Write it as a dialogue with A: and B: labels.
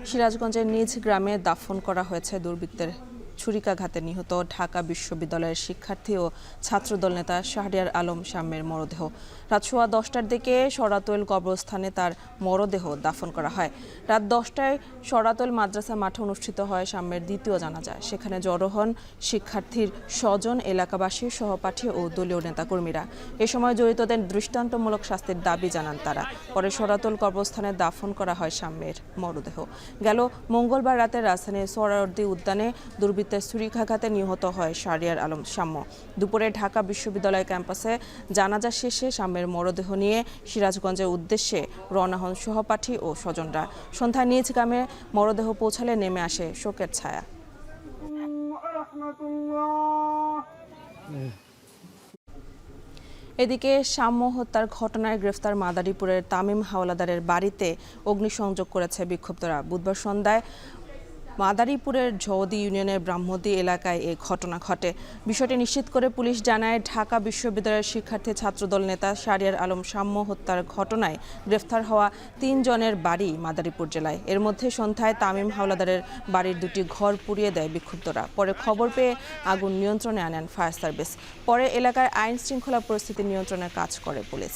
A: সিরাজগঞ্জের নিজ গ্রামে দাফন করা হয়েছে দুর্বৃত্তের ছুরিকাঘাতে নিহত ঢাকা বিশ্ববিদ্যালয়ের শিক্ষার্থী ও ছাত্রদল নেতা শাহরিয়ার আলম শাম্যের মরদেহ। রাত 10:15টার দিকে সরাতৈল কবরস্থানে তার মরদেহ দাফন করা হয়। রাত 10টায় সরাতৈল মাদ্রাসা মাঠে অনুষ্ঠিত হয় শাম্যের দ্বিতীয় জানাজা। সেখানে জড়ো হন শিক্ষার্থীর স্বজন, এলাকাবাসী, সহপাঠী ও দলীয় নেতাকর্মীরা। এ সময় জড়িতদের দৃষ্টান্তমূলক শাস্তির দাবি জানান তারা। পরে সরাতৈল কবরস্থানে দাফন করা হয় শাম্যের মরদেহ। গেল মঙ্গলবার রাতে রাজধানীর সোহরাওয়ার্দী উদ্যানে দুর্বৃত্তের ছুরিকাঘাতে নিহত হয় শাহরিয়ার আলম শাম্য। দুপুরে ঢাকা বিশ্ববিদ্যালয় ক্যাম্পাসে জানাজা শেষে শাম্যের মরদেহ নিয়ে সিরাজগঞ্জের উদ্দেশ্যে রওনা হন সহপাঠী ও স্বজনরা। সন্ধ্যায় নিজ গ্রামে মরদেহ পৌঁছালে নেমে আসে শোকের ছায়া। এদিকে শাম্য হত্যার ঘটনায় গ্রেফতার মাদারীপুরের তামিম হাওলাদারের বাড়িতে অগ্নিসংযোগ করেছে বিক্ষুব্ধরা। বুধবার সন্ধ্যায় মাদারীপুরের ঝৌদি ইউনিয়নের ব্রাহ্মদী এলাকায় এ ঘটনা ঘটে। বিষয়টি নিশ্চিত করে পুলিশ জানায়, ঢাকা বিশ্ববিদ্যালয়ের শিক্ষার্থী ছাত্রদল নেতা শাহরিয়ার আলম শাম্য হত্যার ঘটনায় গ্রেফতার হওয়া 3 জনের বাড়ি মাদারীপুর জেলায়। এর মধ্যে সন্ধ্যায় তামিম হাওলাদারের বাড়ির 2টি ঘর পুড়িয়ে দেয় বিক্ষুব্ধরা। পরে খবর পেয়ে আগুন নিয়ন্ত্রণে আনেন ফায়ার সার্ভিস। পরে এলাকার আইন শৃঙ্খলা পরিস্থিতি নিয়ন্ত্রণের কাজ করে পুলিশ।